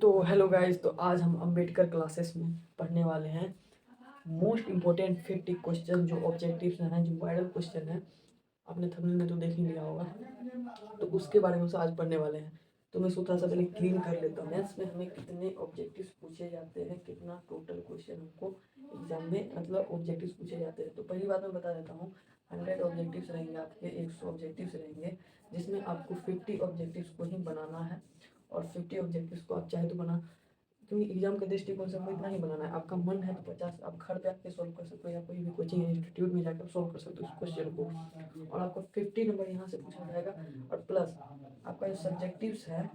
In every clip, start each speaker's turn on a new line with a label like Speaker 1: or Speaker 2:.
Speaker 1: तो hello guys, तो आज हम अंबेडकर क्लासेस में पढ़ने वाले हैं मोस्ट इम्पोर्टेंट 50 क्वेश्चन जो ऑब्जेक्टिव्स हैं, जो वायरल क्वेश्चन है। आपने थंबनेल में तो देख ही लिया होगा, तो उसके बारे में से आज पढ़ने वाले हैं। तो मैं सोचा सा पहले क्लीन कर लेता हूँ। मैथ्स में हमें कितने ऑब्जेक्टिव्स पूछे जाते हैं, कितना टोटल क्वेश्चन हमको एग्जाम में मतलब ऑब्जेक्टिव्स पूछे जाते हैं। तो पहली बात मैं बता देता हूँ, 100 ऑब्जेक्टिव्स रहेंगे आपके, 100 ऑब्जेक्टिव्स रहेंगे, जिसमें आपको 50 ऑब्जेक्टिव्स को ही बनाना है। और 50 ऑब्जेक्टिव्स को आप चाहे तो बना, क्योंकि एग्जाम के दृष्टिकोण से आपको इतना ही बनाना है। आपका मन है तो 50 आप घर पे आके सॉल्व कर सकते हो, या कोई भी कोचिंग इंस्टीट्यूट में जाकर सॉल्व कर सकते हो उस क्वेश्चन को। और आपको 50 नंबर यहाँ से पूछा जाएगा। और प्लस आपका जो सब्जेक्टिव्स है,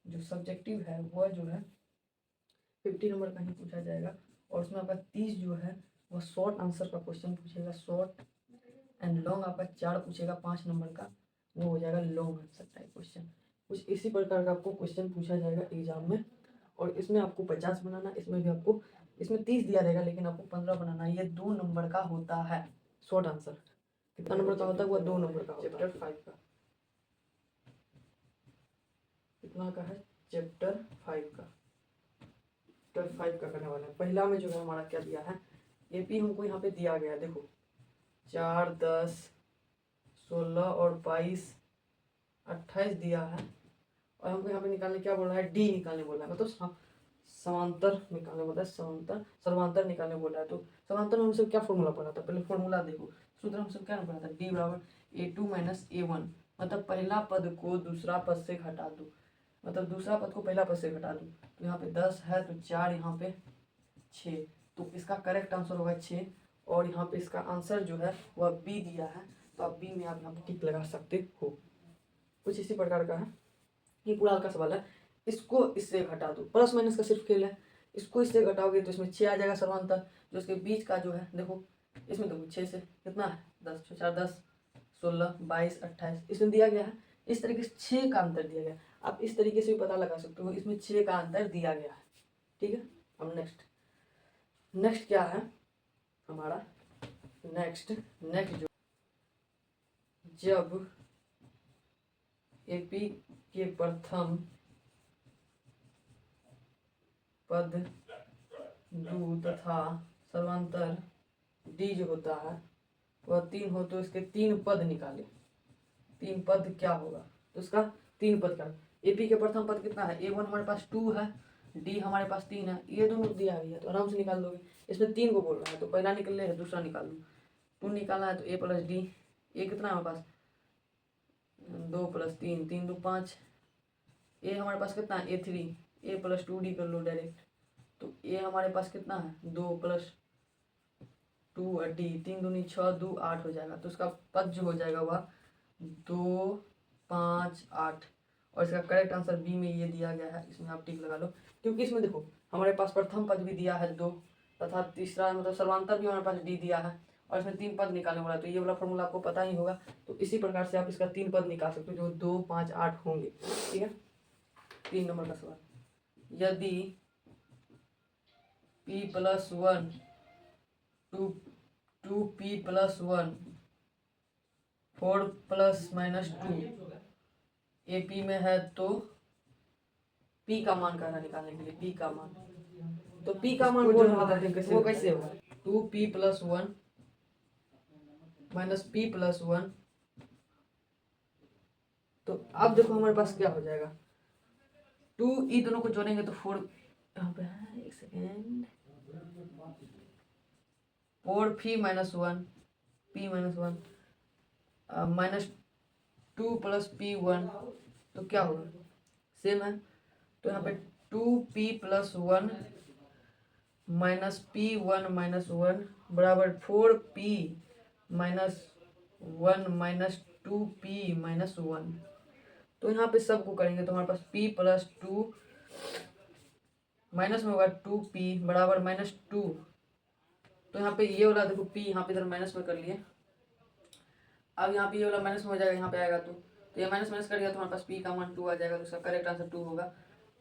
Speaker 1: जो सब्जेक्टिव है वह जो है 50 नंबर का ही पूछा जाएगा। और उसमें आपका 30 जो है वह शॉर्ट आंसर का क्वेश्चन पूछेगा। शॉर्ट एंड लॉन्ग आपका 4 पूछेगा 5 नंबर का, वो हो जाएगा लॉन्ग आंसर टाइप क्वेश्चन। कुछ इसी प्रकार का आपको क्वेश्चन पूछा जाएगा एग्जाम में। और इसमें आपको 50 बनाना, इसमें भी आपको, इसमें 30 दिया रहेगा लेकिन आपको 15 बनाना। ये 2 नंबर का होता है शॉर्ट आंसर। कितना नंबर का होता है? वह 2 नंबर का होता है। चैप्टर 5 का कितना का है? चैप्टर 5 का, चैप्टर 5 का करने वाले हैं। पहला में जो है हमारा क्या दिया है, एपी हमको यहाँ पे दिया गया है। देखो 4, 10, 16 और 22, 28 दिया है। और हमको यहाँ पे निकालने क्या बोल रहा है? डी निकालने बोल रहा है, मतलब समांतर निकालने बोल रहा है, समांतर सर्वांतर निकालने बोल रहा है। तो समांतर में हमसे क्या फॉर्मूला पढ़ा था? पहले फॉर्मूला देखो, सूत्र हमसे क्या पढ़ा था? डी बराबर A2 माइनस A1। मतलब पहला पद को दूसरा पद से घटा दो, मतलब दूसरा पद को पहला पद से घटा दो। तो यहाँ पे 10 है तो 4 यहाँ पे 6, तो इसका करेक्ट आंसर होगा 6। और यहाँ पे इसका आंसर जो है वह बी दिया है, तो आप बी में आप यहाँ पे टिक लगा सकते हो। कुछ इसी प्रकार का है, ये पूरा हल्का सवाल है। इसको इससे घटा दो, प्लस माइनस का सिर्फ खेल है। इसको इससे घटाओगे तो इसमें 6 आ जाएगा सर्वांतर। जो इसके बीच का जो है देखो, इसमें देखो 6 से कितना है? 10, 6 4 10, 16 22 28 इसमें दिया गया है। इस तरीके से 6 का अंतर दिया गया है। आप इस तरीके से भी पता लगा सकते हो, इसमें 6 का अंतर दिया गया है। ठीक है। अब नेक्स्ट क्या है हमारा? नेक्स्ट जो जब एपी के प्रथम पद दू तथा सर्वांतर डी जो होता है वह 3 हो, तो इसके 3 पद निकाले। 3 पद क्या होगा? तो इसका 3 पद का, एपी के प्रथम पद कितना है? A1 हमारे पास 2 है, डी हमारे पास 3 है, ये दोनों दिया गया है तो आराम से निकाल दोगे। इसमें 3 को बोल रहा है तो पहला निकल ले, दूसरा निकाल लो। 2 निकालना है तो ए प्लस डी, ए कितना है हमारे पास? 2 प्लस 3, 3 2 5। ए हमारे पास कितना है? A3, ए प्लस 2D कर लो डायरेक्ट। तो ए हमारे पास कितना है? 2 प्लस 2 डी, 3 दूनी 6, 2 8 हो जाएगा। तो उसका पद जो हो जाएगा वह 2 5 8। और इसका करेक्ट आंसर बी में ये दिया गया है, इसमें आप टिक लगा लो। क्योंकि इसमें देखो हमारे पास प्रथम पद भी दिया है 2, तथा तीसरा मतलब सर्वांतर भी हमारे पास डी दिया है। और इसमें 3 पद निकालने वाला है, तो ये वाला फॉर्मूला आपको पता ही होगा। तो इसी प्रकार से आप इसका 3 पद निकाल सकते हो, जो 2 5 8 होंगे। ठीक है। 3 नंबर का सवाल, यदि p plus 1 to P plus 1 4 plus minus 2 A P में है, तो p का मान कहना निकालने के लिए, p का मान। तो p का मान बोल रहा है, वो कैसे होगा? 2p plus 1 minus p plus 1। तो अब देखो हमारे पास क्या हो जाएगा, 2 ई दोनों को जोड़ेंगे तो 4, यहाँ पे है, एक second, 4 p minus 1 p minus 1 minus 2 plus p1, तो क्या होगा? सेम है। तो यहाँ पे 2p plus 1 minus p1 minus 1 बराबर 4p minus 1 minus 2p minus 1। तो यहाँ पे सबको करेंगे तो हमारे पास p प्लस 2 माइनस में होगा 2p बराबर माइनस 2। तो यहाँ पे ये वाला देखो p यहाँ पे इधर माइनस में कर लिए। अब यहाँ पे ये वाला माइनस में हो जाएगा, यहाँ पे आएगा तो ये माइनस माइनस कर दिया तो हमारे पास p का मान 2 आ जाएगा। तो उसका करेक्ट आंसर 2 होगा।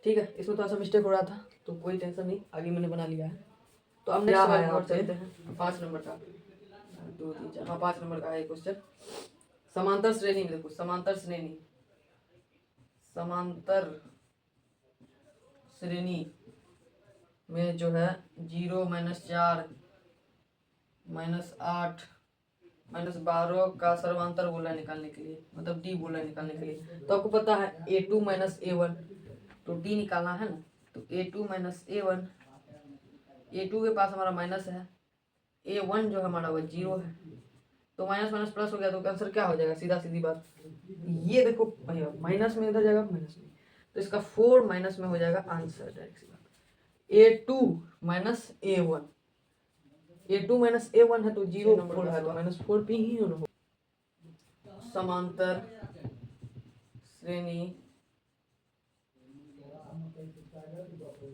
Speaker 1: ठीक है। इसमें थोड़ा सा मिस्टेक हो रहा था तो कोई टेंशन नहीं, आगे मैंने बना लिया है। तो अब नेक्स्ट सवाल और चलते हैं। 5 नंबर का, 2 3 4, हाँ 5 नंबर का है क्वेश्चन। समांतर श्रेणी में देखो, समांतर श्रेणी, समांतर श्रेणी में जो है 0, -4, -8, -12 का सर्वांतर गोला निकालने के लिए, मतलब डी गोला निकालने के लिए। तो आपको पता है A2 - A1, तो डी निकालना है ना, तो A2 - A1, A2 के पास हमारा माइनस है, A1 जो हमारा वो 0 है, तो माइनस माइनस प्लस हो गया, तो आंसर क्या हो जाएगा, सीधा सीधी बात। ये देखो भैया माइनस में इधर जाएगा माइनस में, तो इसका 4 माइनस में हो जाएगा आंसर, डायरेक्ट सी बात। A2 - A1, A2 - A1 है तो 0 4 है तो -4 पे ही होना होगा। समांतर श्रेणी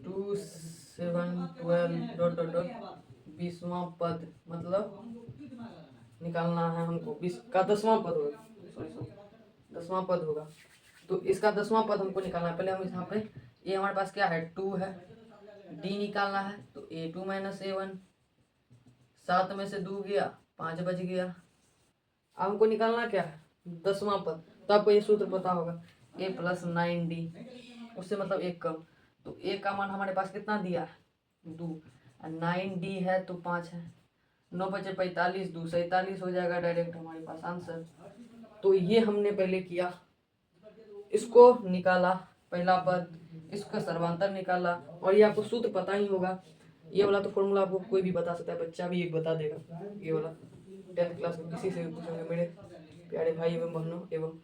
Speaker 1: 2 7 12 डॉट डॉट डॉट 20वां पद, मतलब निकालना है हमको 20 का 10वां पद होगा, सॉरी 10वां पद होगा, तो इसका 10वां पद हमको निकालना है। पहले हम यहाँ पे ये हमारे पास क्या है 2 है, डी निकालना है, तो A2 - A1, 7 में से 2 गया 5 बच गया। अब हमको निकालना क्या है 10वां पद, तो आपको ये सूत्र पता होगा A + 9D, उससे मतलब 1 कम, तो A का मान हमारे पास कितना दिया है 2, 9D है तो 5 है, 9 बचे 45, 2 47 हो जाएगा डायरेक्ट हमारे पास आंसर। तो ये हमने पहले किया, इसको निकाला पहला पद, इसका सर्वांतर निकाला, और ये आपको सूत्र पता ही होगा। ये वाला तो फॉर्मूला आपको कोई भी बता सकता है, बच्चा भी एक बता देगा। ये वाला 10th क्लास में किसी से भी पूछोगे, मेरे प्यारे भाई एवं बहनों एवं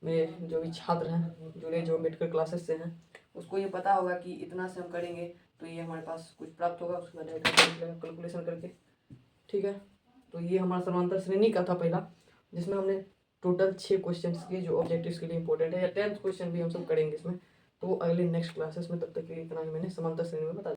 Speaker 1: मेरे जो भी छात्र हैं जुड़े जो अम्बेडकर क्लासेस से हैं, उसको ये पता होगा कि इतना से हम करेंगे तो ये हमारे पास कुछ प्राप्त होगा, उसके बाद कैलकुलेशन करके, ठीक है। तो ये हमारा समांतर श्रेणी का था पहला, जिसमें हमने टोटल 6 क्वेश्चन किए जो ऑब्जेक्टिव्स के लिए इंपॉर्टेंट है, या 10th क्वेश्चन भी हम सब करेंगे इसमें। तो अगले नेक्स्ट क्लासेस में, तब तक के लिए इतना ही मैंने समांतर श्रेणी में बता